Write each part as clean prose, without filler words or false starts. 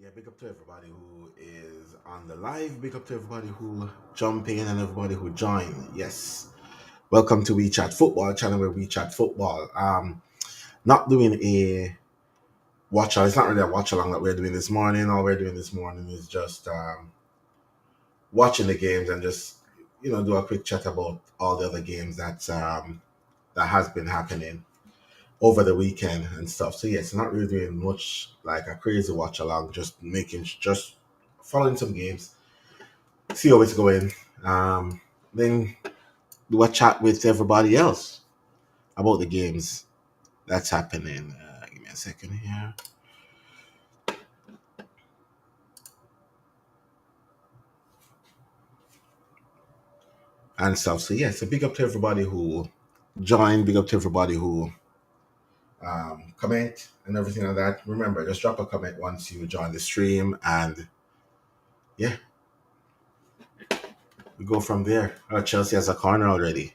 Yeah, big up to everybody who is on the live. Big up to everybody who jump in and everybody who join. Yes. Welcome to We Chat Football channel where we chat football. Not doing a watch along. It's not really a watch along that we're doing this morning. All we're doing this morning is just watching the games and just do a quick chat about all the other games that has been happening over the weekend and stuff. So yes, not really doing much like a crazy watch along, just following some games, see how it's going. Um, then do a chat with everybody else about the games that's happening. Give me a second here and stuff. So yes, so big up to everybody who joined. Big up to everybody who comment and everything like that. Remember, just drop a comment once you join the stream, and yeah, we go from there. Chelsea has a corner already.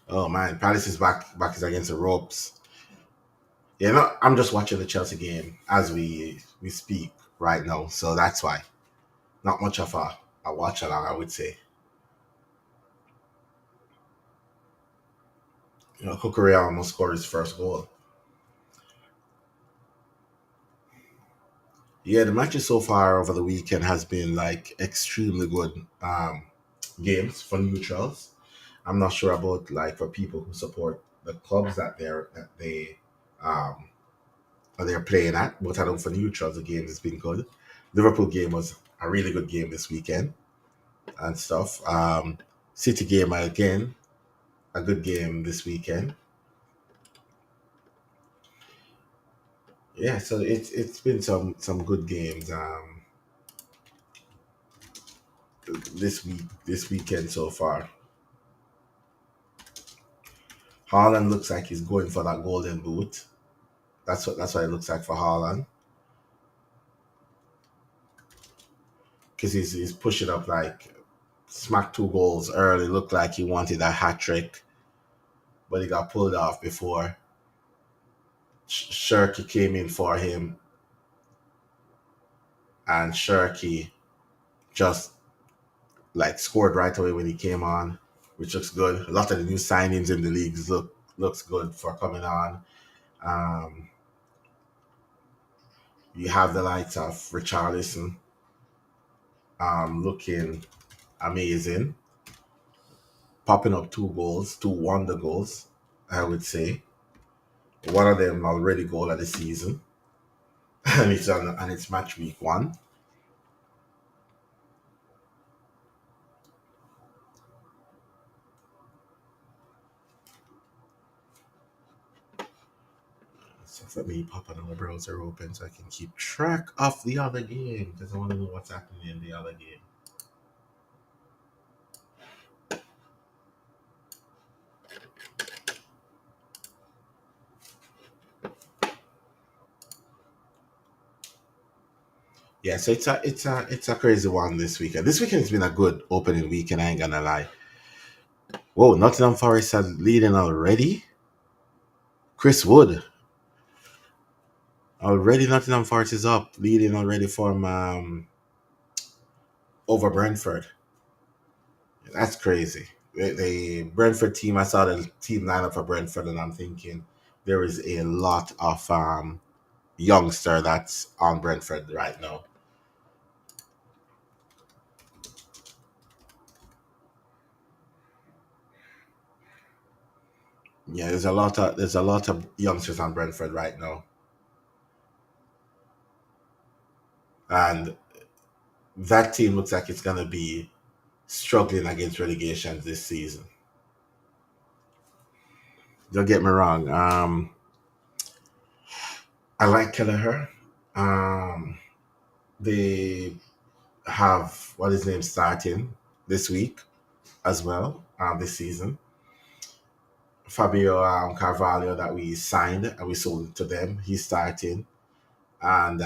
Oh man, Palace is back is against the ropes. Yeah, no, I'm just watching the Chelsea game as we speak right now, so that's why. Not much of a watch along, I would say. Kukurea almost scored his first goal. Yeah, the matches so far over the weekend has been like extremely good games for neutrals. I'm not sure about like for people who support the clubs um they're playing at, but I know for neutrals the game has been good. Liverpool game was a really good game this weekend and stuff. City game again, a good game this weekend. Yeah, so it's been some good games this weekend so far. Haaland looks like he's going for that golden boot. That's what it looks like for Haaland because he's pushing up like smacked two goals early. Looked like he wanted a hat trick, but he got pulled off before Shirky came in for him, and Shirky just like scored right away when he came on, which looks good. A lot of the new signings in the leagues looks good for coming on. Um, you have the likes of Richarlison looking amazing, popping up two goals, two wonder goals, I would say. One of them already goal of the season, and it's match week one. So let me pop another browser open so I can keep track of the other game because I want to know what's happening in the other game. Yeah, so it's a crazy one this weekend. This weekend has been a good opening weekend. I ain't gonna lie. Whoa, Nottingham Forest are leading already. Chris Wood already. Nottingham Forest is up, leading already from over Brentford. That's crazy. The Brentford team. I saw the team lineup for Brentford, and I'm thinking there is a lot of youngster that's on Brentford right now. Yeah, there's a lot of youngsters on Brentford right now, and that team looks like it's gonna be struggling against relegation this season. Don't get me wrong. I like Kelleher. Um, they have what his name starting this week as well. This season, Fabio Carvalho that we signed and we sold to them. He's starting, and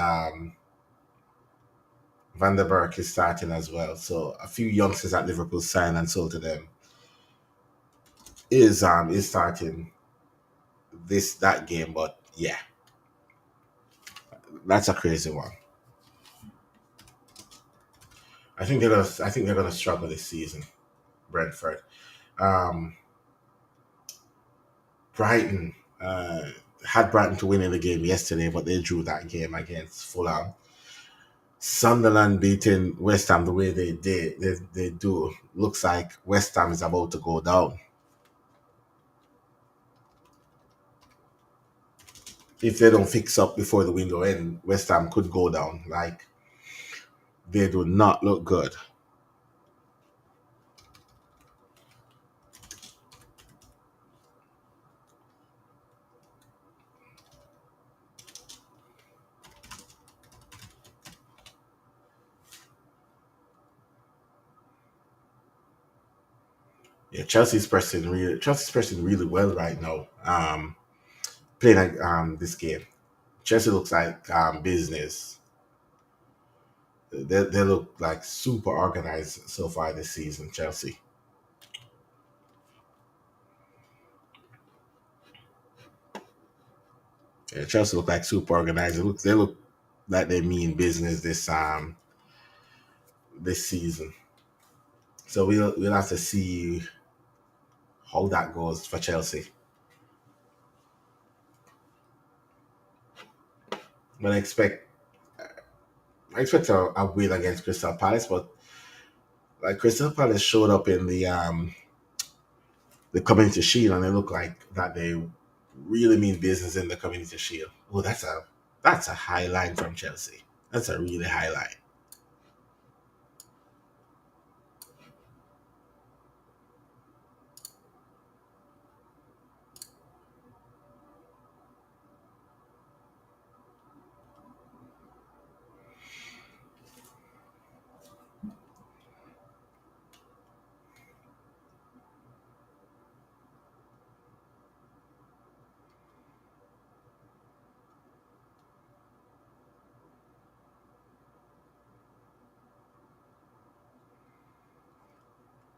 Van der Berg is starting as well. So a few youngsters at Liverpool signed and sold to them is starting that game. But yeah, that's a crazy one. I think they're gonna struggle this season. Brentford, um, Brighton had Brighton to win in the game yesterday, but they drew that game against Fulham. Sunderland beating West Ham the way they did, they do. Looks like West Ham is about to go down. If they don't fix up before the window end, West Ham could go down. Like they do not look good. Yeah, Chelsea's pressing really well right now. Playing like this game. Chelsea looks like business. They look like super organized so far this season. Chelsea. Yeah, Chelsea look like super organized. They look like they mean business this season. So we'll have to see how that goes for Chelsea. But I expect a win against Crystal Palace, but like Crystal Palace showed up in the Community Shield, and they look like that they really mean business in the Community Shield. Oh, that's a high line from Chelsea. That's a really high line.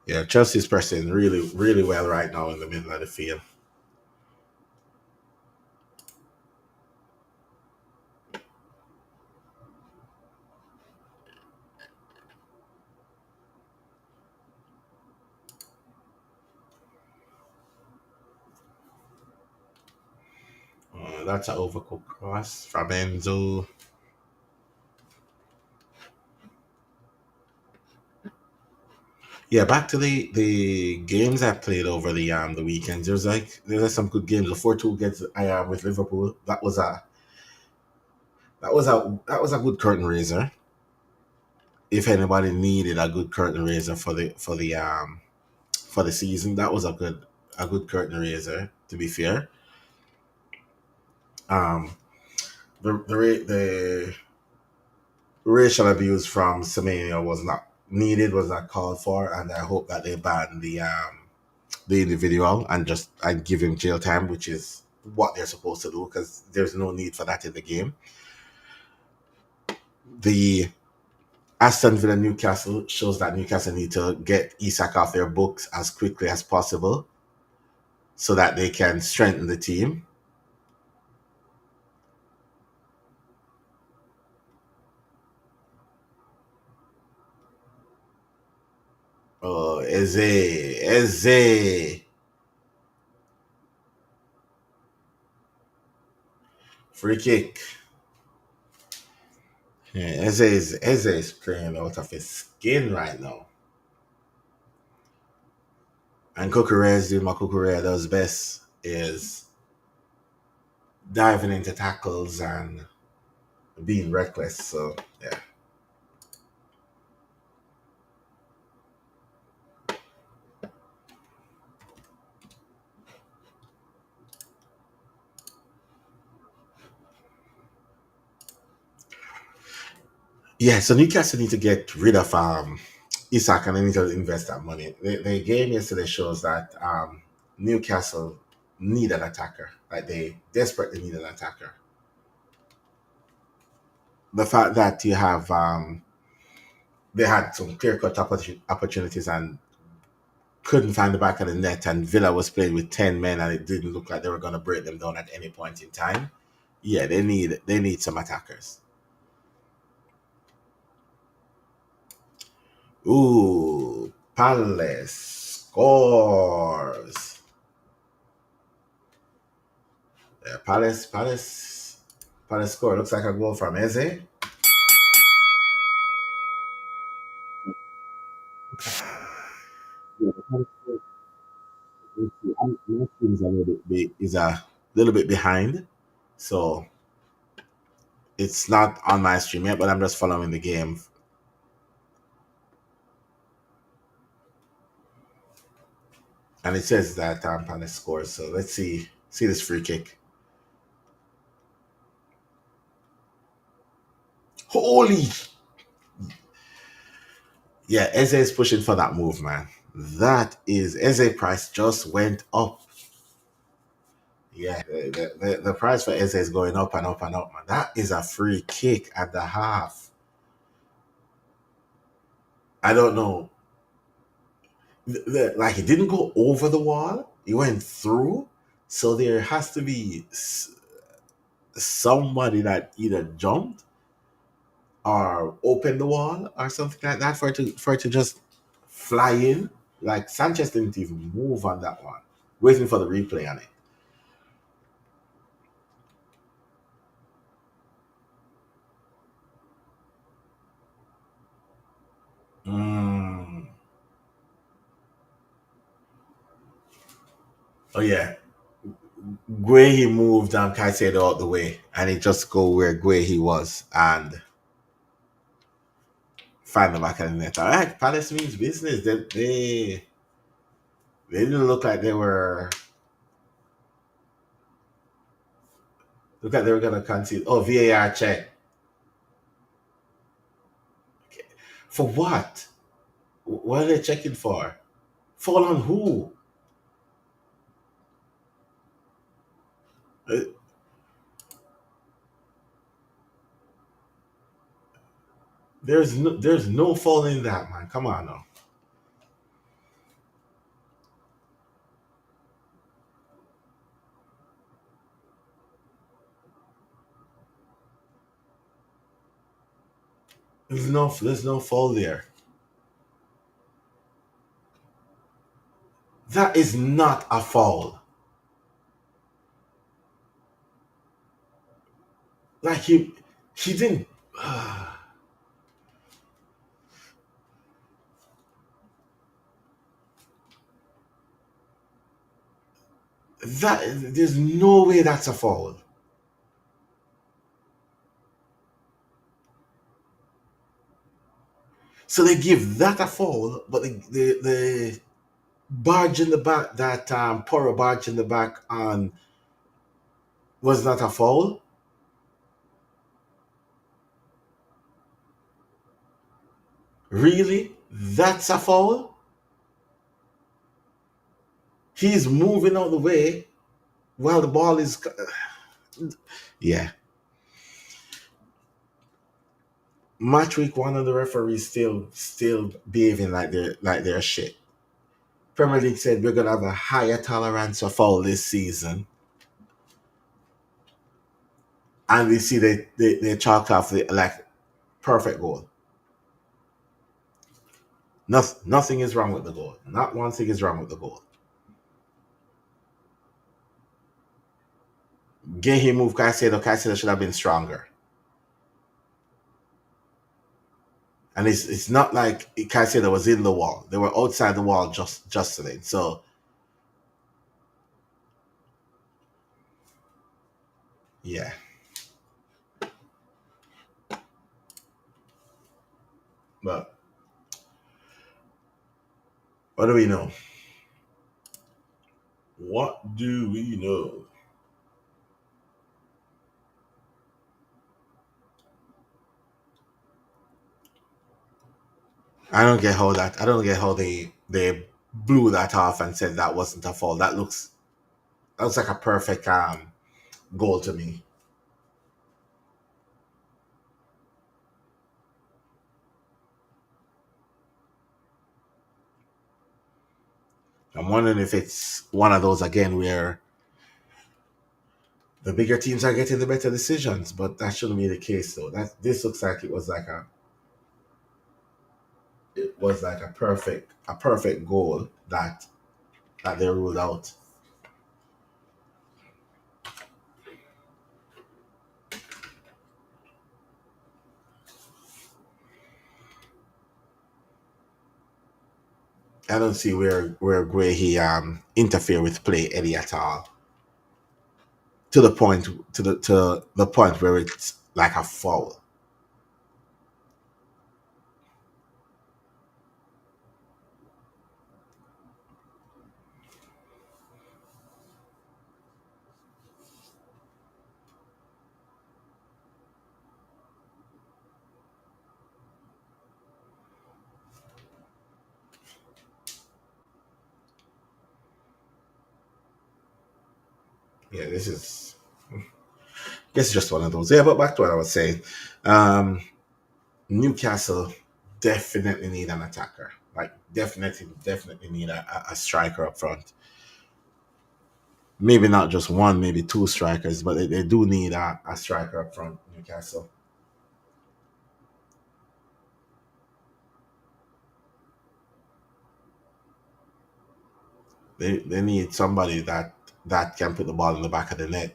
Yeah, Chelsea's pressing really well right now in the middle of the field. That's an overcooked cross from Enzo. Yeah, back to the games I played over the weekends. There's some good games. The 4-2 against with Liverpool. That was a good curtain raiser. If anybody needed a good curtain raiser for the season, that was a good curtain raiser. To be fair, um, the racial abuse from Semenya was not needed, was not called for, and I hope that they ban the individual and give him jail time, which is what they're supposed to do because there's no need for that in the game. The Aston Villa Newcastle shows that Newcastle need to get Isak off their books as quickly as possible so that they can strengthen the team. Oh, Eze, free kick. Yeah, Eze is playing out of his skin right now. And Kukurea is doing what Kukurea does best is diving into tackles and being reckless. So yeah. Yeah, so Newcastle need to get rid of Isak and they need to invest that money. The game yesterday shows that Newcastle need an attacker. Like they desperately need an attacker. The fact that you have they had some clear cut opportunities and couldn't find the back of the net, and Villa was playing with 10 men, and it didn't look like they were going to break them down at any point in time. Yeah, they need some attackers. Ooh, Palace scores. Yeah, Palace score. Looks like a goal from Eze. Yeah, Palace score. My team is a little bit behind, so it's not on my stream yet. But I'm just following the game, and it says that Palace scores. So let's see this free kick. Holy, yeah, Eze is pushing for that move, man. That is Eze price just went up. Yeah, the price for Eze is going up and up and up, man. That is a free kick at the half. I don't know. Like it didn't go over the wall; it went through. So there has to be somebody that either jumped or opened the wall or something like that for it to just fly in. Like Sanchez didn't even move on that one. Waiting for the replay on it. Mm. Oh yeah, Guehi moved Caicedo out the way, and he just go where Guehi was and find the back of the net. All right, Palace means business. They didn't look like they were gonna concede. Oh, VAR check for what? What are they checking for? Fall on who? Uh, there's no fall in that, man. Come on now. There's no fall there. That is not a foul. Like he didn't. That there's no way that's a foul. So they give that a foul, but the barge in the back, that Poro barge in the back on was not a foul. Really? That's a foul? He's moving out the way while the ball is. Yeah. Match week one and the referees still behaving like they're shit. Premier League said we're gonna have a higher tolerance for foul this season, and we see they chalked off the like perfect goal. Nothing is wrong with the goal. Not one thing is wrong with the goal. Gehi moved Caicedo. Caicedo should have been stronger. And it's not like Caicedo was in the wall. They were outside the wall just then. So yeah. But what do we know? What do we know? I don't get how they blew that off and said that wasn't a foul. That looks like a perfect goal to me. I'm wondering if it's one of those again where the bigger teams are getting the better decisions, but that shouldn't be the case though. That this looks like it was like a perfect goal that they ruled out. I don't see where Gray he interfere with play Eddie at all to the point to the point where it's like a foul. Yeah, this is this is just one of those. Yeah, but back to what I was saying. Um, Newcastle definitely need an attacker. Like definitely need a striker up front. Maybe not just one, maybe two strikers, but they do need a striker up front. Newcastle. They need somebody that can put the ball in the back of the net.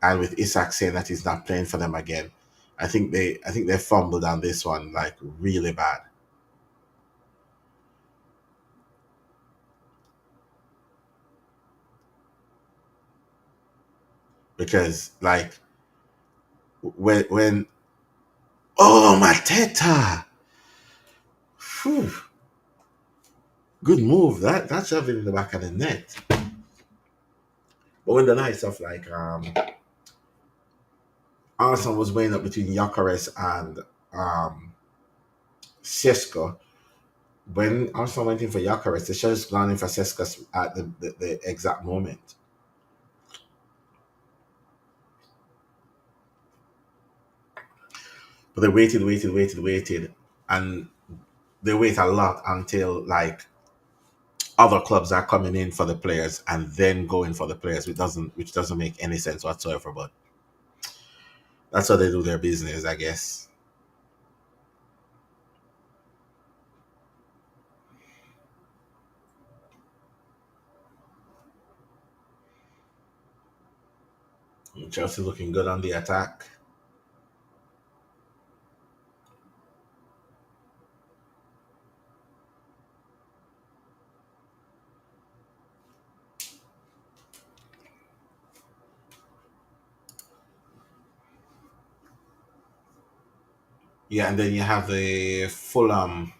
And with Isak saying that he's not playing for them again, I think they fumbled on this one like really bad because like when oh Mateta, phew, good move that shoved it in the back of the net. But when the likes of like Arsenal was weighing up between Gyökeres and um Sesko, when Arsenal went in for Gyökeres, they should have just gone in for Sesko at the exact moment. But they waited, and they wait a lot until like other clubs are coming in for the players and then going for the players, which doesn't make any sense whatsoever. But that's how they do their business, I guess. Chelsea looking good on the attack. Yeah, and then you have the Fulham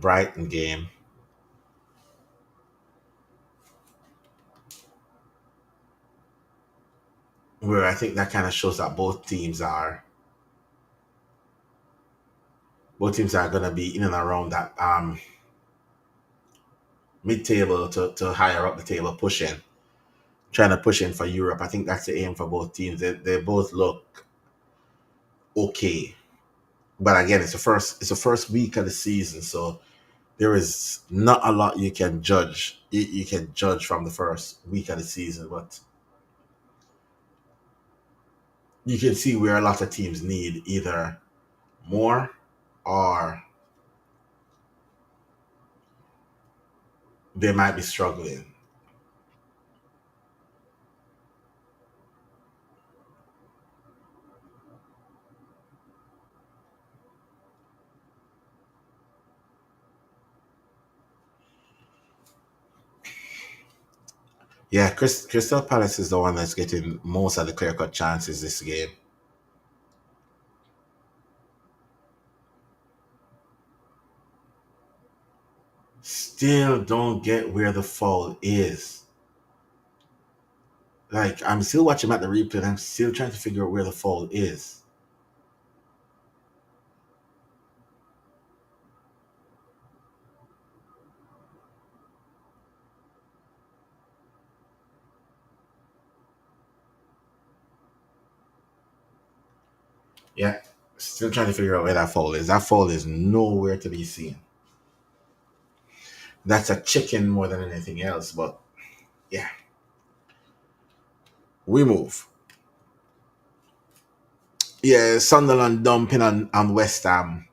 Brighton game where I think that kind of shows that both teams are gonna be in and around that mid table to higher up the table, pushing, trying to push in for Europe. I think that's the aim for both teams. They both look okay, but again, it's the first week of the season, so there is not a lot you can judge. You can judge from the first week of the season, but you can see where a lot of teams need either more or they might be struggling. Yeah, Crystal Palace is the one that's getting most of the clear cut chances this game. Still don't get where the fall is. Like I'm still watching at the replay and I'm still trying to figure out where the fall is. Yeah, still trying to figure out where that fall is. That fall is nowhere to be seen. That's a chicken more than anything else. But yeah, we move. Yeah, Sunderland dumping on West Ham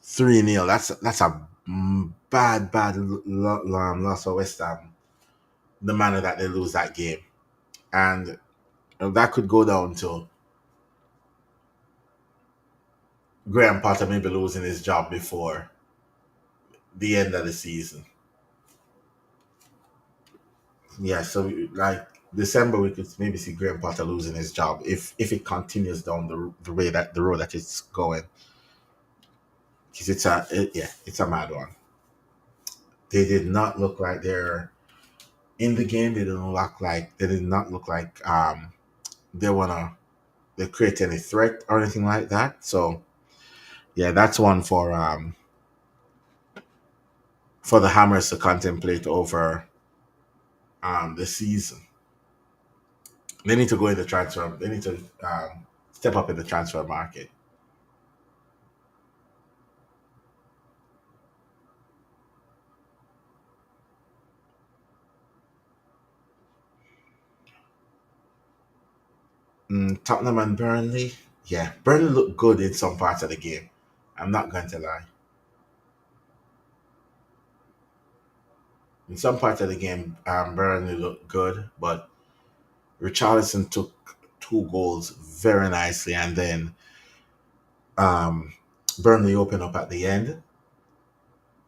3-0. That's a bad loss for West Ham. The manner that they lose that game, and that could go down to Graham Potter maybe losing his job before the end of the season. Yeah, so like December we could maybe see Graham Potter losing his job if it continues down the way that the road that it's going. Because it's a mad one. They did not look like they're in the game. They did not look like they wanna they create any threat or anything like that. So yeah, that's one for the Hammers to contemplate over the season. They need to go in the transfer. They need to step up in the transfer market. Tottenham and Burnley. Yeah, Burnley looked good in some parts of the game. I'm not going to lie. In some parts of the game, Burnley looked good, but Richarlison took two goals very nicely, and then um, Burnley opened up at the end.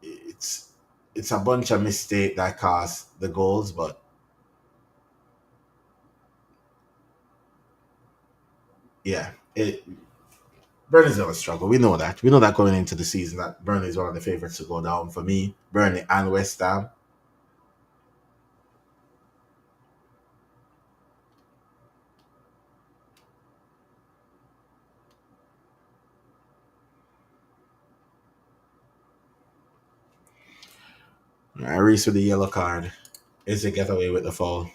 It's it's a bunch of mistake that caused the goals, but yeah, Burnley's gonna struggle. We know that. We know that going into the season that Burnley is one of the favorites to go down for me. Burnley and West Ham. Reese with the yellow card. Is it get away with the foul?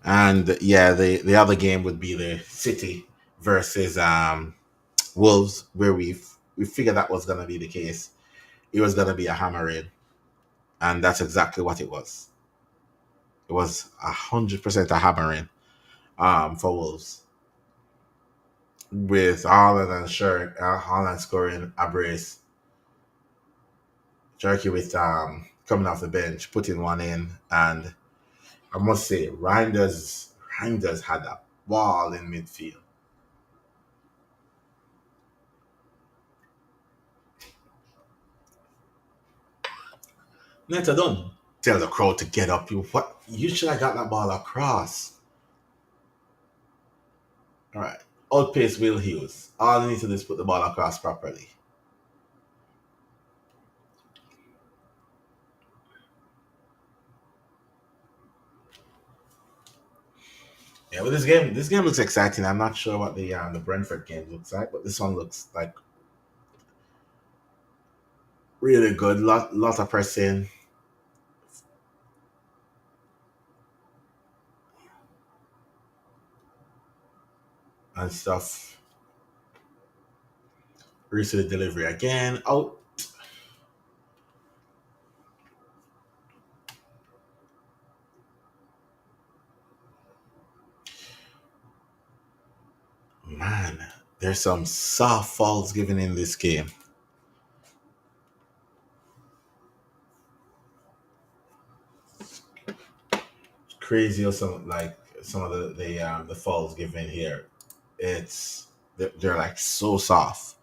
And yeah, the other game would be the City versus Wolves, where we figured that was gonna be the case. It was gonna be a hammering, and that's exactly what it was. It was 100% a hammering for Wolves with Holland scoring a brace, Jerky with coming off the bench, putting one in, and I must say, Reinders had a ball in midfield. Neto, don't tell the crowd to get up. You should have got that ball across. All right. Outpace Will Hughes. All you need to do is put the ball across properly. Yeah, but this game looks exciting. I'm not sure what the Brentford game looks like, but this one looks like really good. Lot of pressing and stuff. Recent delivery again. Oh man, there's some soft falls given in this game. Crazy or some of the falls given here. They're like so soft.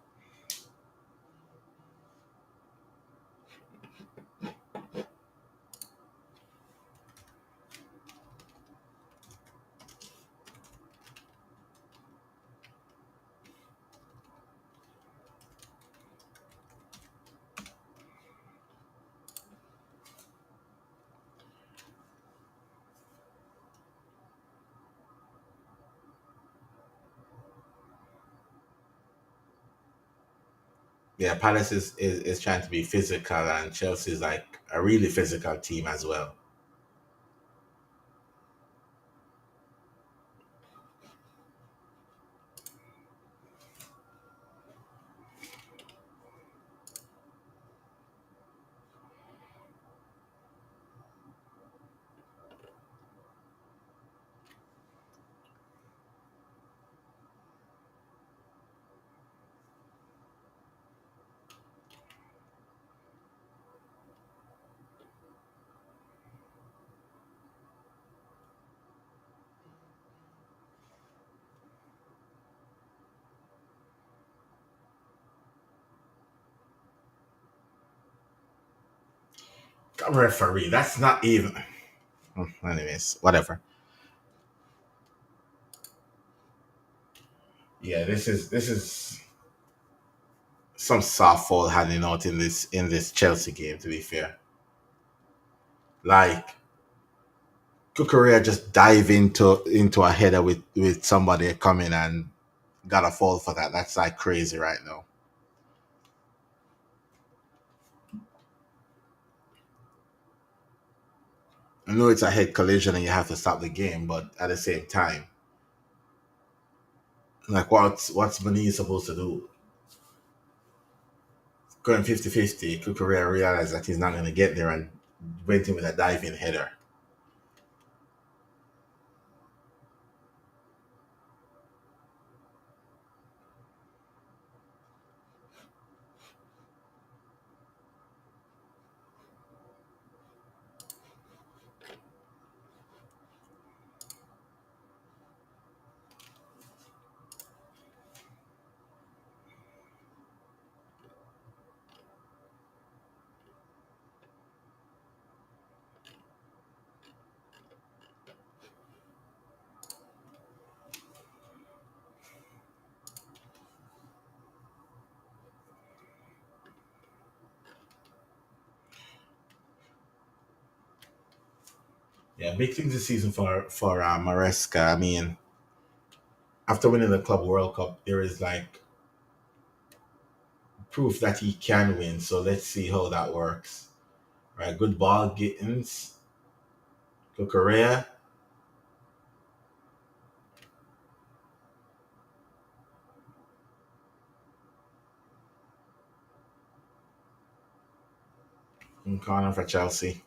Yeah, Palace is trying to be physical, and Chelsea's like a really physical team as well. Referee. That's not even. Anyways, whatever. Yeah, this is some soft fall handing out in this Chelsea game. To be fair, like Kukurea just dive into a header with somebody coming and got a fall for that. That's like crazy right now. I know it's a head collision and you have to stop the game, but at the same time, like what's Bani supposed to do? Going 50-50, Kukurea realized that he's not going to get there and went in with a diving header. Yeah, big things this season for Maresca. I mean, after winning the Club World Cup, there is like proof that he can win. So let's see how that works. Right, good ball, Gittins, Kukurea, and corner for Chelsea.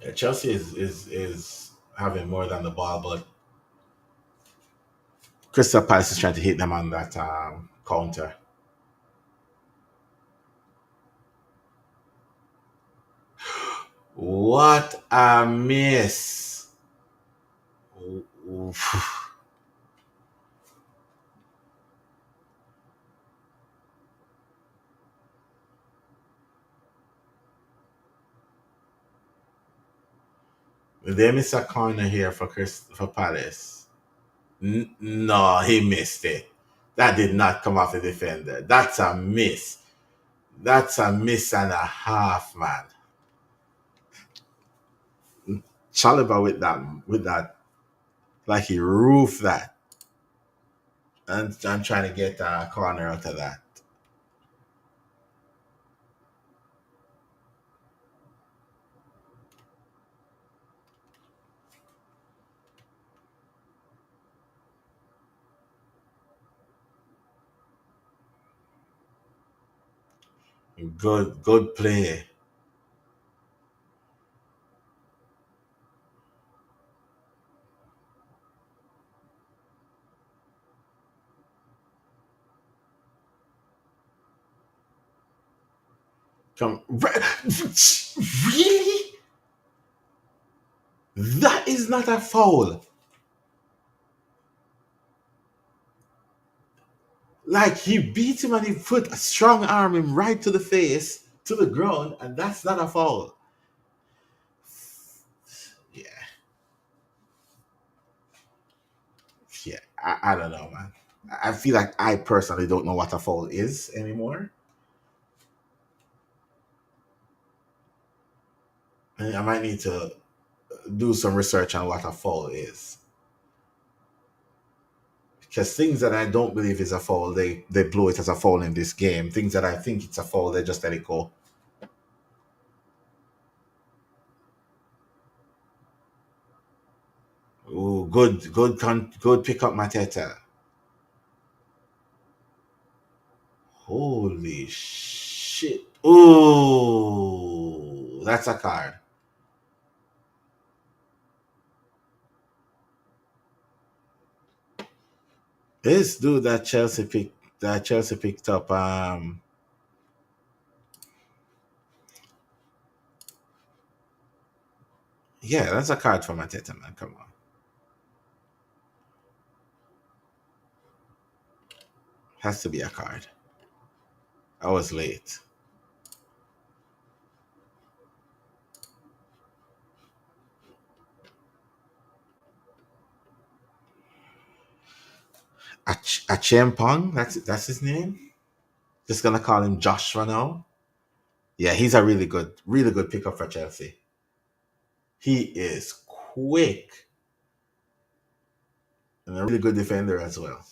Yeah, Chelsea is having more than the ball, but Crystal Palace is trying to hit them on that counter. What a miss! Oof. They miss a corner here for Palace. No, he missed it. That did not come off the defender. That's a miss. That's a miss and a half, man. Chalobah with that, like he roofed that, and I'm trying to get a corner out of that. Good play. Come, really? That is not a foul. Like he beat him and he put a strong arm him right to the face, to the ground, and that's not a foul. Yeah, yeah. I don't know, man. I feel like I personally don't know what a foul is anymore. I might need to do some research on what a foul is. Because things that I don't believe is a foul, they blow it as a foul in this game. Things that I think it's a foul, they just let it go. Ooh, good pick up, Mateta. Holy shit! Ooh, that's a card. This dude that Chelsea picked up. Yeah, that's a card for Mateta, man. Come on. Has to be a card. I was late. Achimpong, that's his name. Just gonna call him Joshua now. Yeah, he's a really good pickup for Chelsea. He is quick and a really good defender as well.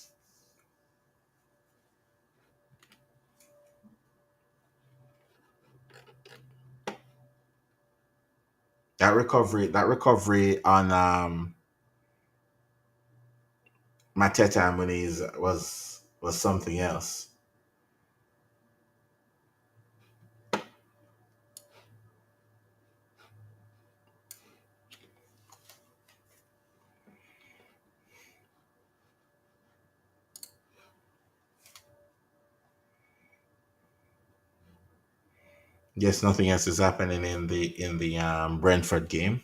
That recovery on Mateta and Muniz was something else. Yes, nothing else is happening in the Brentford game.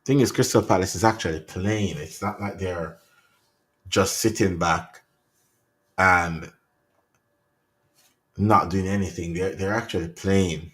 Thing is, Crystal Palace is actually playing. It's not like they're just sitting back and not doing anything. They're actually playing.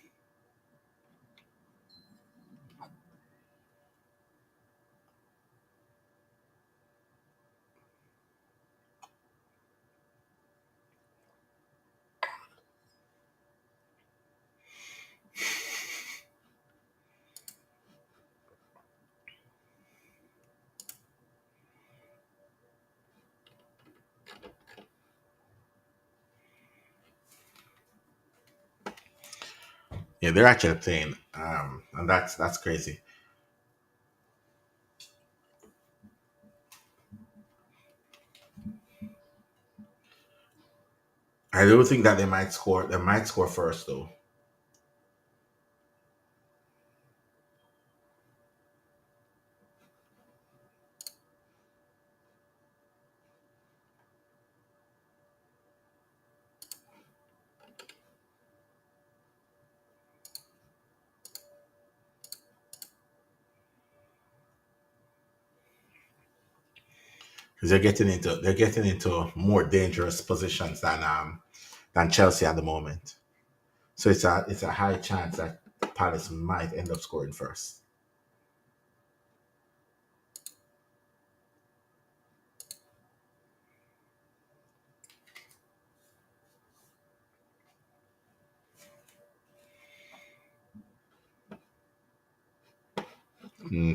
Yeah, they're actually playing. And that's crazy. I do think that they might score. They might score first though. Because they're getting into more dangerous positions than Chelsea at the moment. So it's a high chance that Palace might end up scoring first.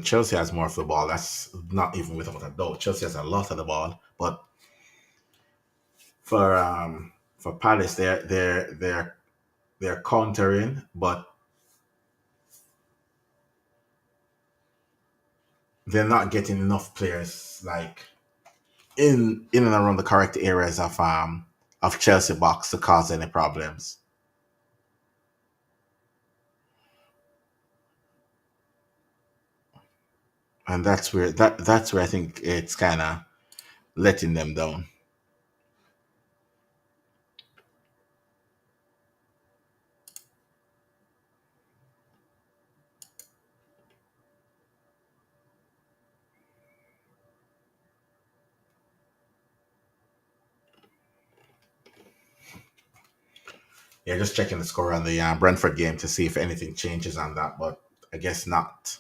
Chelsea has more of the ball. That's not even without a doubt. Chelsea has a lot of the ball, but for Palace, they're countering, but they're not getting enough players like in and around the correct areas of Chelsea box to cause any problems. And that's where I think it's kind of letting them down. Yeah, just checking the score on the Brentford game to see if anything changes on that, but I guess not.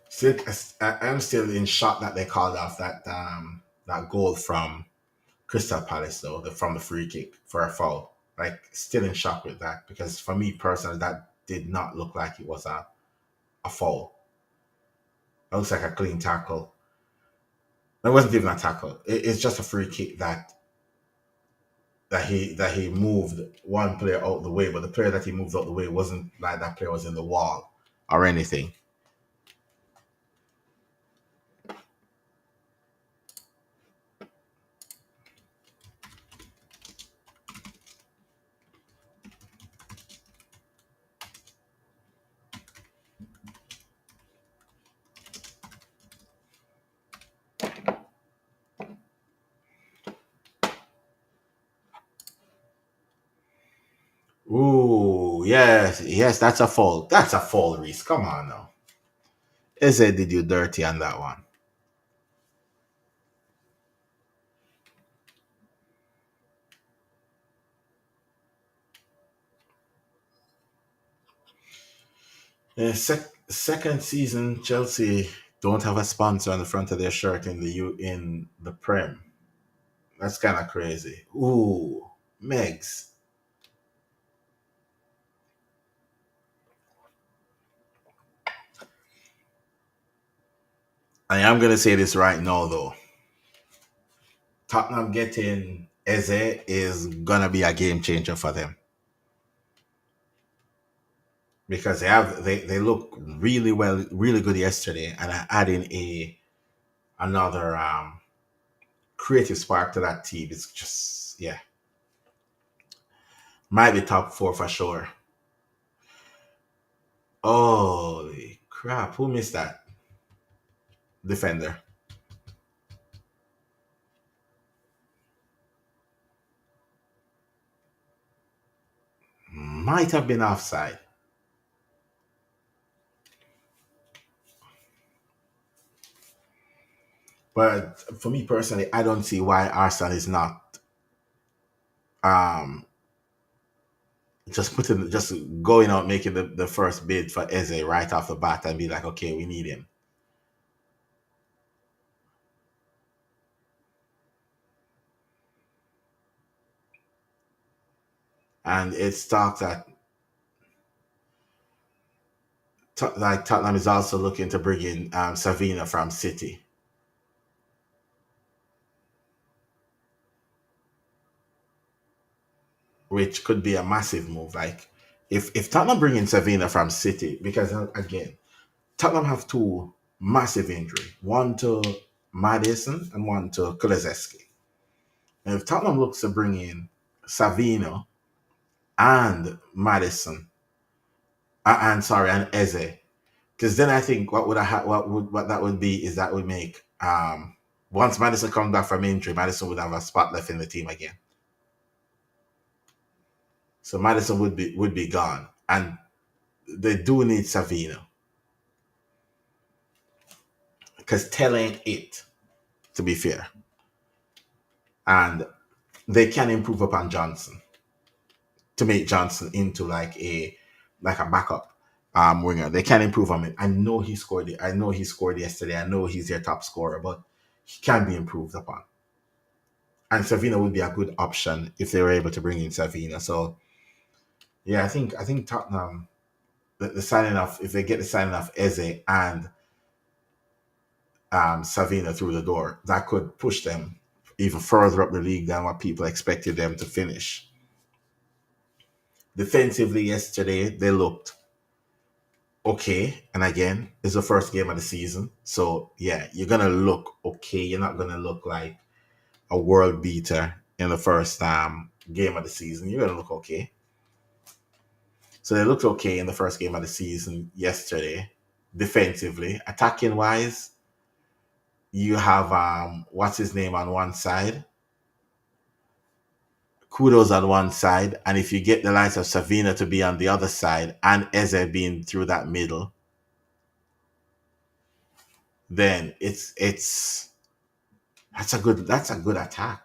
Still, I'm still in shock that they called off that goal from Crystal Palace though, from the free kick for a foul. Like, still in shock with that because for me personally, that did not look like it was a foul. It looks like a clean tackle. It wasn't even a tackle. It's just a free kick that he moved one player out the way, but the player that he moved out the way wasn't like that player was in the wall or anything. Ooh, yes, yes, that's a fault. That's a fault, Reese. Come on now. Eze did you dirty on that one. Second season, Chelsea don't have a sponsor on the front of their shirt in the Prem. That's kind of crazy. Ooh, Megs. I am gonna say this right now though. Tottenham getting Eze is gonna be a game changer for them because they look really well, really good yesterday, and adding a another creative spark to that team. It's just yeah, might be top four for sure. Holy crap! Who missed that defender? Might have been offside. But for me personally, I don't see why Arsenal is not um just going out making the first bid for Eze right off the bat and be like, okay, we need him. And it's talked that like Tottenham is also looking to bring in Savina from City, which could be a massive move. Like if Tottenham bring in Savina from City, because again, Tottenham have two massive injury, one to Madison and one to Kulezeski. And if Tottenham looks to bring in Savino and Madison, and sorry, and Eze, because then I think what that would be is that would make once Madison comes back from injury, Madison would have a spot left in the team again. So Madison would be gone, and they do need Savino because Tell ain't it. To be fair, and they can improve upon Johnson to make Johnson into like a backup winger. They can improve on it. I know he scored it. I know he scored yesterday. I know he's their top scorer, but he can be improved upon. And Savina would be a good option if they were able to bring in Savina. So yeah, I think Tottenham the signing of if they get the signing of Eze and Savina through the door, that could push them even further up the league than what people expected them to finish. Defensively yesterday, they looked okay. And again, it's the first game of the season. So yeah, you're gonna look okay. You're not gonna look like a world beater in the first game of the season. You're gonna look okay. So they looked okay in the first game of the season yesterday, defensively. Attacking wise, you have what's his name on one side, Kudos on one side, and if you get the likes of Savina to be on the other side and Eze being through that middle, then it's that's a good attack.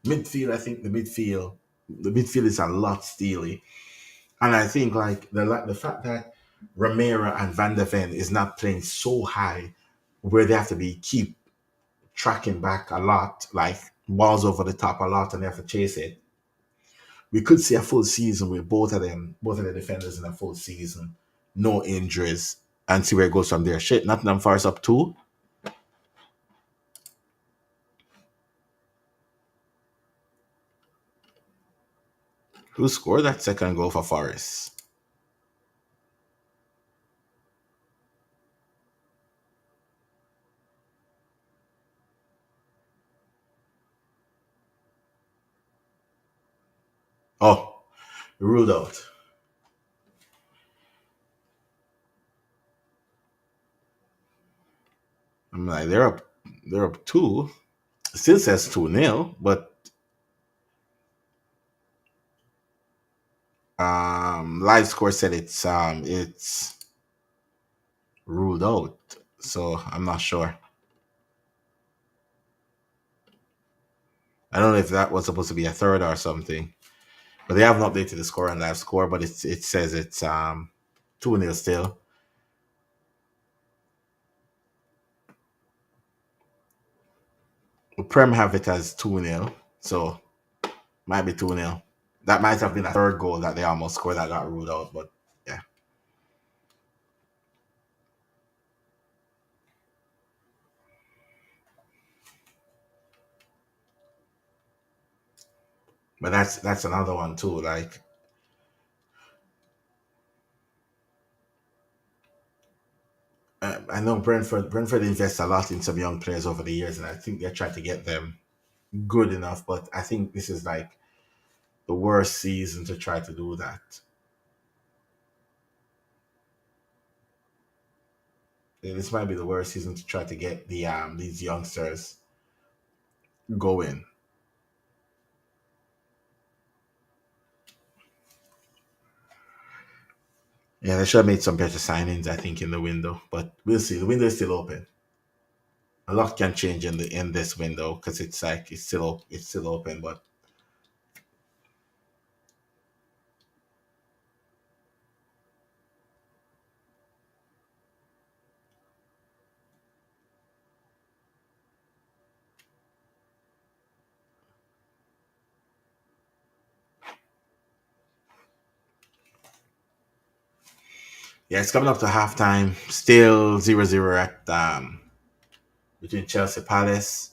Midfield, I think the midfield is a lot steely, and I think like the fact that Romero and Van der Ven is not playing so high, where they have to be keep tracking back a lot, like balls over the top a lot, and they have to chase it. We could see a full season with both of the defenders in a full season, no injuries, and see where it goes from there. Shit, Nottingham Forest up two. Who scored that second goal for Forest? Oh, ruled out. I'm like, they're up two. Still says 2-0, but Live score said it's ruled out. So I'm not sure. I don't know if that was supposed to be a third or something. But they haven't updated the score on live score, but it says it's 2-0 still. Prem have it as 2-0, so might be 2-0. That might have been a third goal that they almost scored that got ruled out, but yeah. But that's another one too. Like I know Brentford invests a lot in some young players over the years, and I think they're trying to get them good enough. But I think this is like the worst season to try to do that. This might be the worst season to try to get these youngsters going. Yeah, they should have made some better signings, I think, in the window. But we'll see. The window is still open. A lot can change in this window because it's like it's still open. But yeah, it's coming up to halftime. Still 0-0 at between Chelsea Palace.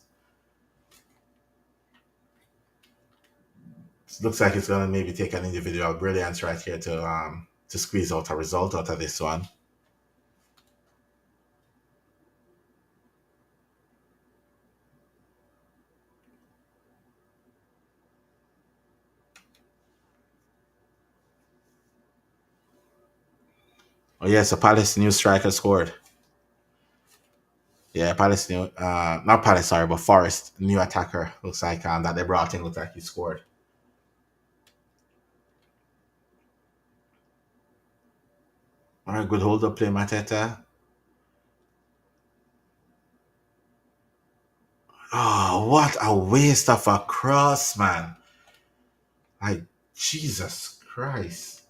Looks like it's gonna maybe take an individual brilliance right here to squeeze out a result out of this one. Oh yes, a Palace new striker scored. Yeah, Palace new not Palace, sorry, but Forest new attacker looks like that they brought in looks like he scored. All right, good hold up play, Mateta. Oh, what a waste of a cross, man. Like, Jesus Christ.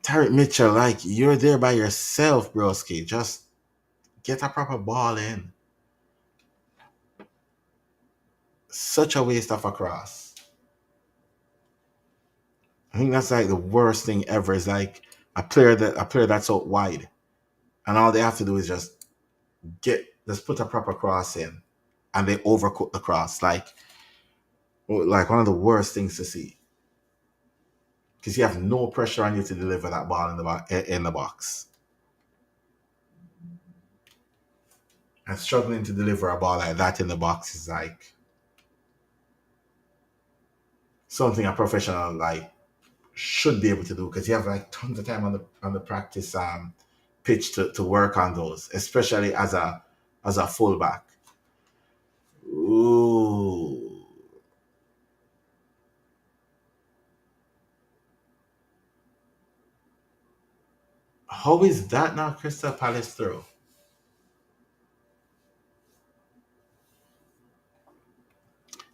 Tarek Mitchell, like, you're there by yourself, broski. Just get a proper ball in. Such a waste of a cross. I think that's like the worst thing ever. Is like a player that's out wide. And all they have to do is just put a proper cross in. And they overcook the cross. Like one of the worst things to see. Because you have no pressure on you to deliver that ball in the box. And struggling to deliver a ball like that in the box is like something a professional like should be able to do because you have like tons of time on the practice pitch to work on those, especially as a fullback. Ooh, how is that not Crystal Palace through?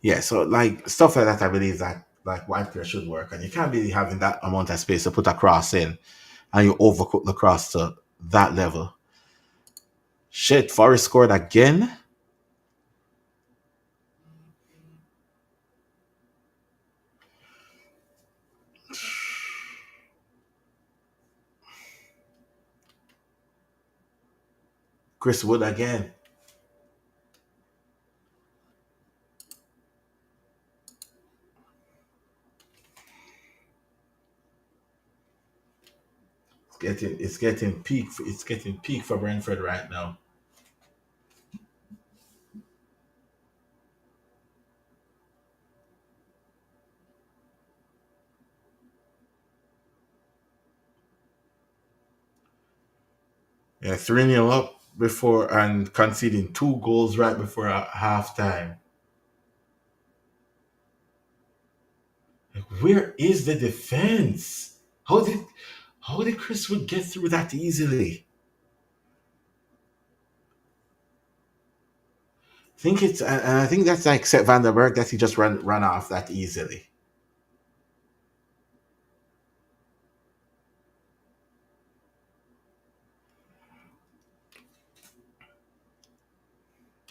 Yeah, so like stuff like that, I believe that like white player should work, and you can't be having that amount of space to put a cross in, and you overcook the cross to that level. Shit, Forest scored again. Chris Wood again. It's getting peak for Brentford right now. Yeah, 3-0 up before and conceding two goals right before half time. Where is the defense? How did how did Chris Wood get through that easily? I think it's and I think that's like Seth Vanderberg that he just run off that easily.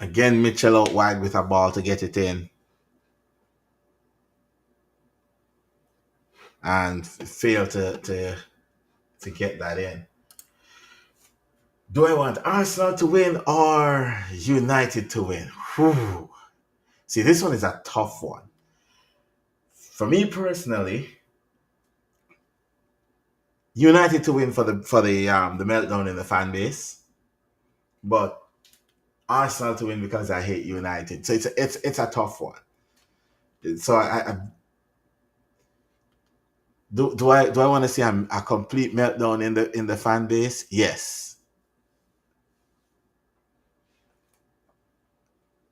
Again, Mitchell out wide with a ball to get it in and fail to get that in. Do I want Arsenal to win or United to win? Whew. See, this one is a tough one. For me personally, United to win for the meltdown in the fan base, but Arsenal to win because I hate United. So it's a tough one. So do I want to see a complete meltdown in the fan base? Yes,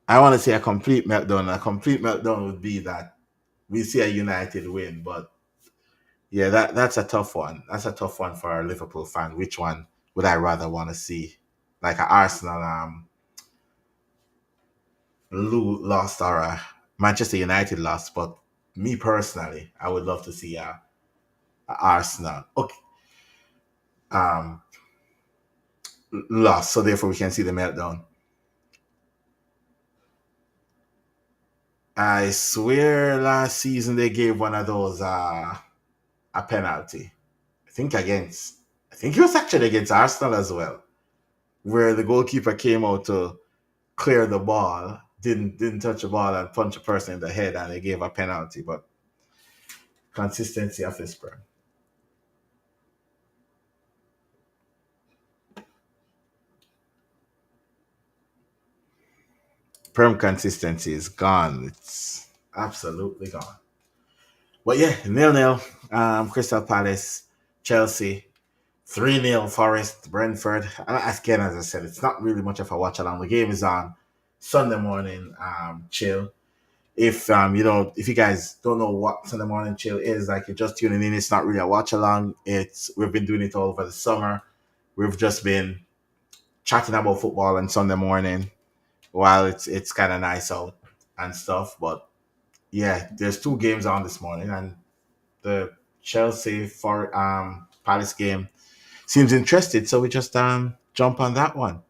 I want to see a complete meltdown. A complete meltdown would be that we see a United win, but yeah, that's a tough one. That's a tough one for a Liverpool fan. Which one would I rather want to see? Like a Arsenal lost or a Manchester United lost, but me personally, I would love to see a Arsenal um lost, so therefore we can see the meltdown. I swear last season they gave one of those a penalty. I think against I think it was actually against Arsenal as well, where the goalkeeper came out to clear the ball, didn't touch the ball and punch a person in the head, and they gave a penalty. But consistency of this Prem consistency is gone. It's absolutely gone. But yeah, nil nil. Crystal Palace, Chelsea, 3-0 Forest, Brentford. Again, as I said, it's not really much of a watch along. The game is on Sunday morning. Chill. If you guys don't know what Sunday morning chill is, like you're just tuning in, it's not really a watch along. It's We've been doing it all over the summer. We've just been chatting about football on Sunday morning while it's kind of nice out and stuff. But yeah, there's two games on this morning, and the Chelsea for Palace game seems interested, so we just jump on that one.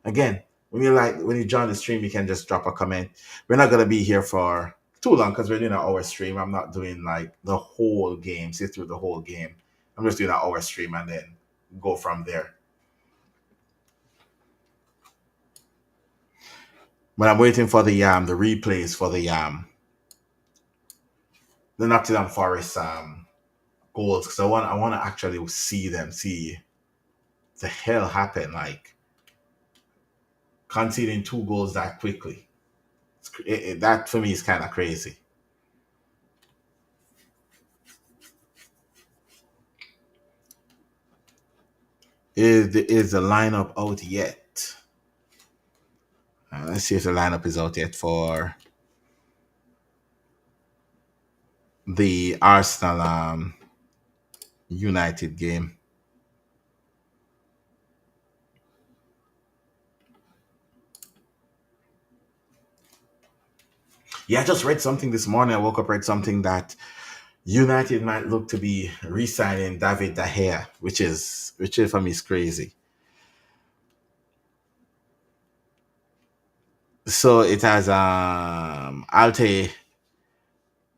Again, when you join the stream, you can just drop a comment. We're not gonna be here for too long because we're doing an hour stream. I'm not doing like the whole game, sit through the whole game. I'm just doing an hour stream and then go from there. But I'm waiting for the replays for the Nottingham Forest goals because I want to actually see the hell happen, like conceding two goals that quickly. That for me is kind of crazy. Is the lineup out yet? Let's see if the lineup is out yet for the Arsenal United game. Yeah, I just read something this morning. I woke up, read something that United might look to be re-signing David De Gea, which is for me is crazy. So it has Alte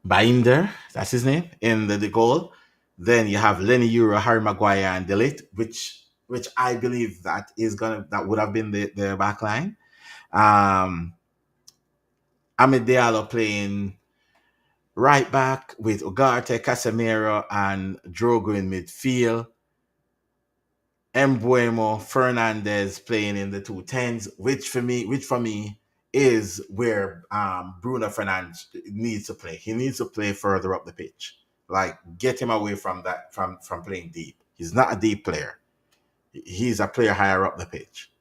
Binder, that's his name, in the goal. Then you have Lenny Euro, Harry Maguire, and Delete, which I believe that would have been the back line. Um Ahmed Diallo playing right back with Ugarte, Casemiro, and Drogo in midfield. Embuemo, Fernandez playing in the two tens, which for me is where Bruno Fernandes needs to play. He needs to play further up the pitch. Like get him away from that from playing deep. He's not a deep player. He's a player higher up the pitch.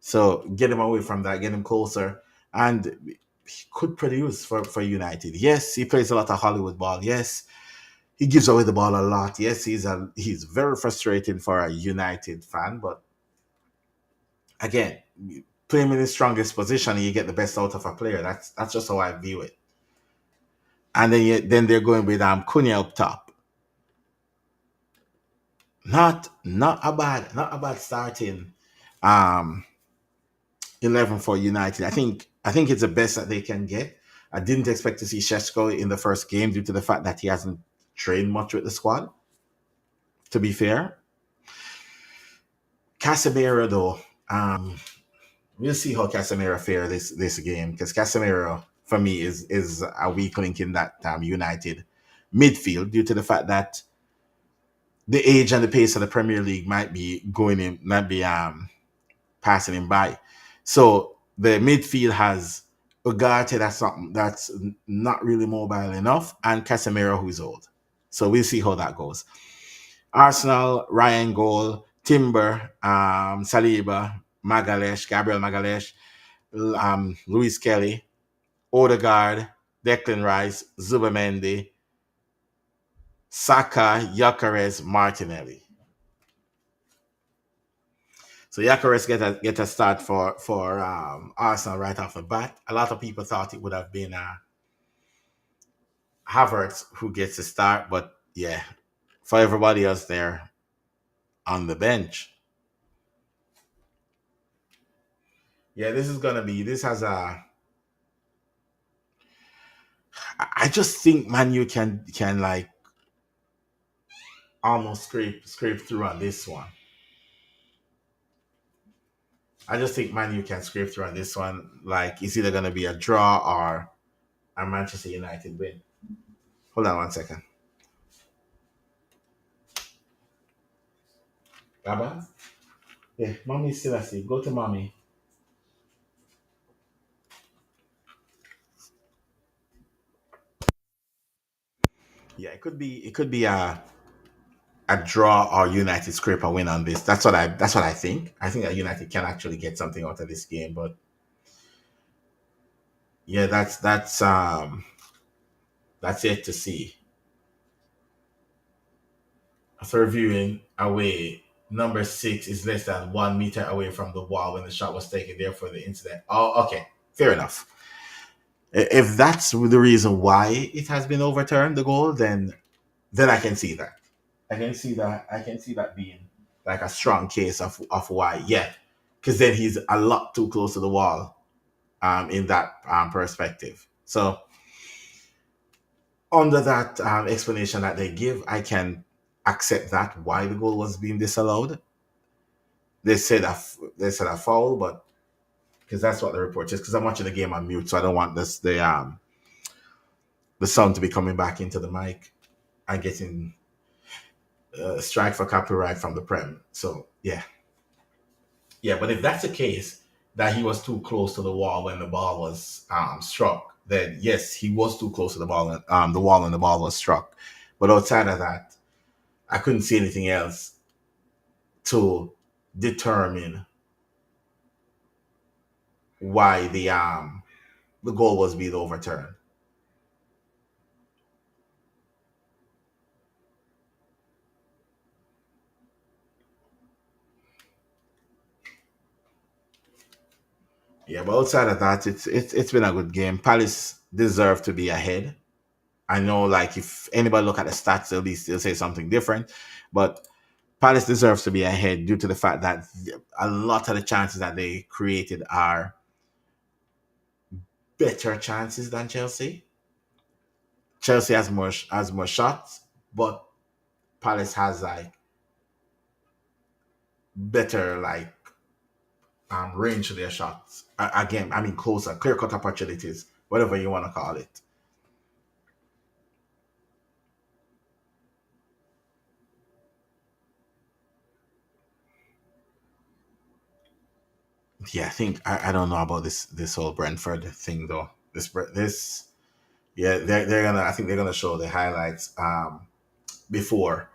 So get him away from that, get him closer. And he could produce for United. Yes, he plays a lot of Hollywood ball. Yes, he gives away the ball a lot. Yes, he's very frustrating for a United fan. But again, play him in his strongest position, and you get the best out of a player. That's just how I view it. And then they're going with Cunha up top. Not a bad starting um 11 for United. I think it's the best that they can get. I didn't expect to see Sheshko in the first game due to the fact that he hasn't trained much with the squad. To be fair, Casemiro though, we'll see how Casemiro fare this game, because Casemiro for me is a weak link in that United midfield due to the fact that the age and the pace of the Premier League might be passing him by. So the midfield has Ugarte that's not really mobile enough, and Casemiro who's old. So we'll see how that goes. Arsenal, Ryan Goal, Timber, Saliba, Gabriel Magalesh, Luis Kelly, Odegaard, Declan Rice, Zubamendi, Saka, Gyökeres, Martinelli. So Gyökeres get a start for Arsenal right off the bat. A lot of people thought it would have been Havertz who gets the start, but yeah, for everybody else there on the bench. Yeah, this has a. I just think Manu can like almost scrape through on this one. I just think Manu can scrape through on this one. Like it's either gonna be a draw or a Manchester United win. Hold on 1 second. Baba? Yeah, mommy's still asleep. Go to mommy. Yeah, it could be a draw or United scrape a win on this. That's what I think. I think that United can actually get something out of this game, but yeah, that's it to see. After reviewing away, number 6 is less than 1 meter away from the wall when the shot was taken. Therefore, the incident. Oh, okay, fair enough. If that's the reason why it has been overturned, the goal, then I can see that. I can see that being like a strong case of why. Yeah, because then he's a lot too close to the wall. In that perspective. So under that explanation that they give, I can accept that why the goal was being disallowed. They said a foul, but because that's what the report is. Because I'm watching the game on mute, so I don't want the sound to be coming back into the mic and getting strike for copyright from the prem. So yeah, yeah. But if that's the case, that he was too close to the wall when the ball was struck, then yes, he was too close to the wall when the ball was struck. But outside of that, I couldn't see anything else to determine why the goal was being overturned. Yeah, but outside of that, it's been a good game. Palace deserve to be ahead. I know, like if anybody look at the stats, at least they'll say something different. But Palace deserves to be ahead due to the fact that a lot of the chances that they created are better chances than Chelsea. Chelsea has more shots, but Palace has like better like range to their shots. Again, I mean closer, clear cut opportunities, whatever you want to call it. Yeah, I think I don't know about this whole Brentford thing though. This yeah, they're gonna I think they're gonna show the highlights before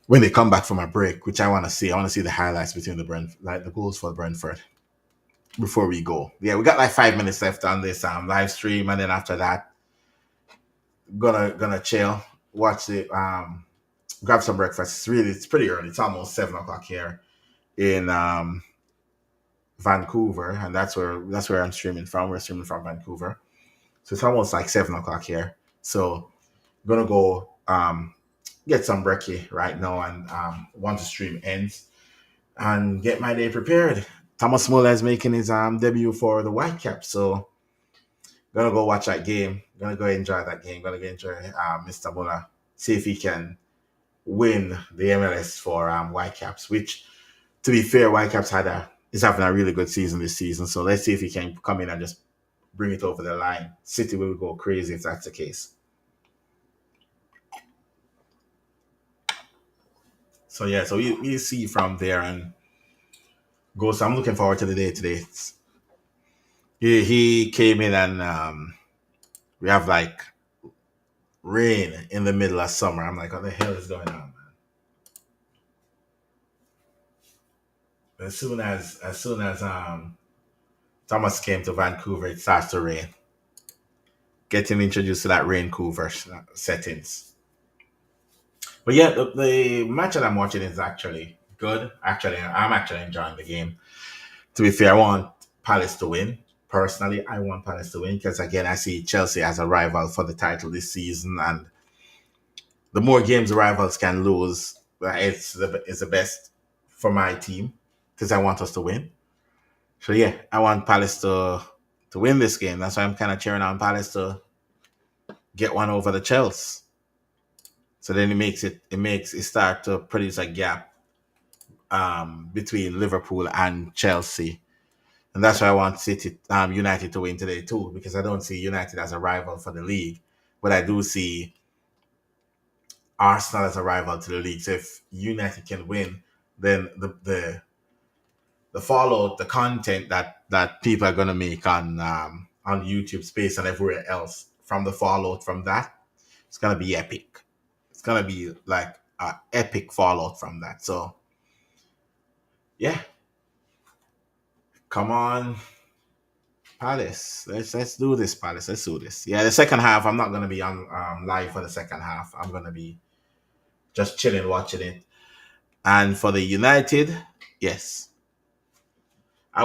when they come back from a break, which I want to see. I want to see the highlights between the goals for Brentford. before we go. Yeah, we got like 5 minutes left on this live stream, and then after that, gonna chill, watch the grab some breakfast. It's pretty early. It's almost 7 o'clock here in Vancouver, and that's where I'm streaming from. We're streaming from Vancouver, so it's almost like 7 o'clock here. So gonna go get some brekkie right now, and once the stream ends, and get my day prepared. Thomas Muller is making his debut for the Whitecaps, so gonna go watch that game. Gonna go enjoy that game. Gonna go enjoy Mr. Muller. See if he can win the MLS for Whitecaps. Which, to be fair, Whitecaps is having a really good season this season. So let's see if he can come in and just bring it over the line. City will go crazy if that's the case. So yeah, so we see from there and go. So I'm looking forward to the day today. He came in and we have like rain in the middle of summer. I'm like, what the hell is going on, man? As soon as Thomas came to Vancouver, it starts to rain. Getting introduced to that Vancouver settings. But yeah, the match that I'm watching is actually good. Actually, I'm actually enjoying the game. To be fair, I want Palace to win. Personally, I want Palace to win because again, I see Chelsea as a rival for the title this season, and the more games the rivals can lose, it's the best for my team because I want us to win. So yeah, I want Palace to win this game. That's why I'm kind of cheering on Palace to get one over the Chelsea. So then it start to produce a gap between Liverpool and Chelsea. And that's why I want City United to win today too, because I don't see United as a rival for the league, but I do see Arsenal as a rival to the league. So if United can win, then the fallout, the content that people are gonna make on YouTube Space and everywhere else from the fallout from that, it's gonna be epic. It's gonna be like an epic fallout from that. So yeah, come on, Palace. Let's do this, Palace. Let's do this. Yeah, the second half. I'm not gonna be on live for the second half. I'm gonna be just chilling, watching it. And for the United, yes, I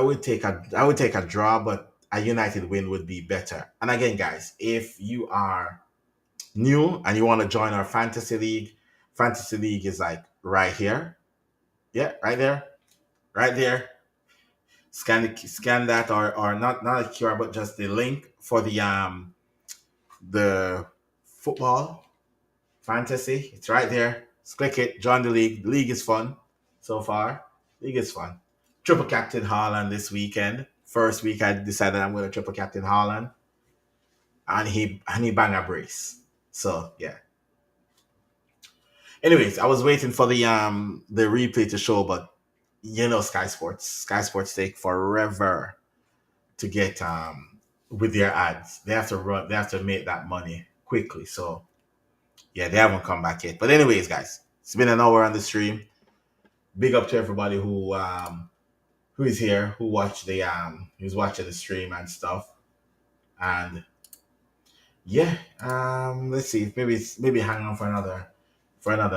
would take a draw, but a United win would be better. And again, guys, if you are new and you want to join our fantasy league is like right here. Yeah, right there, right there. Scan that or not a QR, but just the link for the football fantasy. It's right there. Just click it. Join the league. The league is fun so far. League is fun. Triple captain Haaland this weekend. First week I decided I'm going to triple captain Haaland, and he bang a brace. So yeah. Anyways, I was waiting for the replay to show, but Sky Sports take forever to get with their ads. They have to run. They have to make that money quickly. So yeah, they haven't come back yet. But anyways, guys, it's been an hour on the stream. Big up to everybody who is here, who's watching the stream and stuff. And yeah, let's see. Maybe hang on for another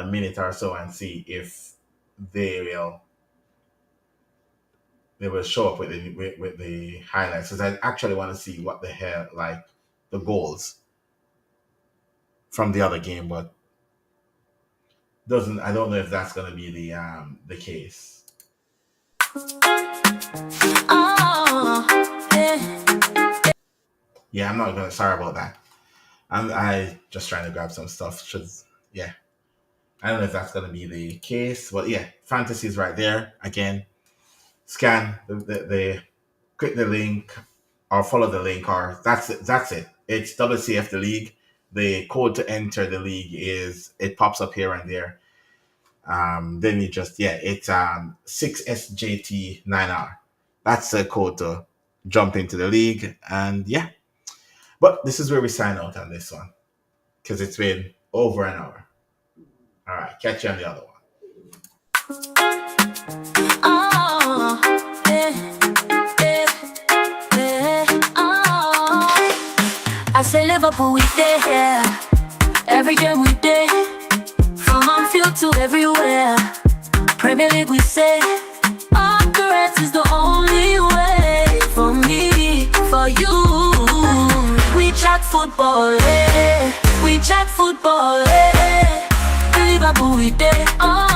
minute or so and see if they will they will show up with the highlights. Because I actually want to see what the hell like the goals from the other game, but doesn't I don't know if that's gonna be the case. Oh, yeah. Yeah, I'm not gonna. Sorry about that. I just trying to grab some stuff. Yeah, I don't know if that's gonna be the case, but yeah, fantasy is right there. Again, scan the click the link or follow the link, or that's it. That's it. It's WCF the league. The code to enter the league is it pops up here and there. Then you just it's 6SJT9R. That's the code to jump into the league, and yeah. But this is where we sign out on this one because it's been over an hour. All right, catch you on the other one. Oh, yeah. say Liverpool we there. Every game we there, from on field to everywhere. Premier League we say, all the rest is the only way. For me, for you, we chat football, we chat football, Liverpool we there.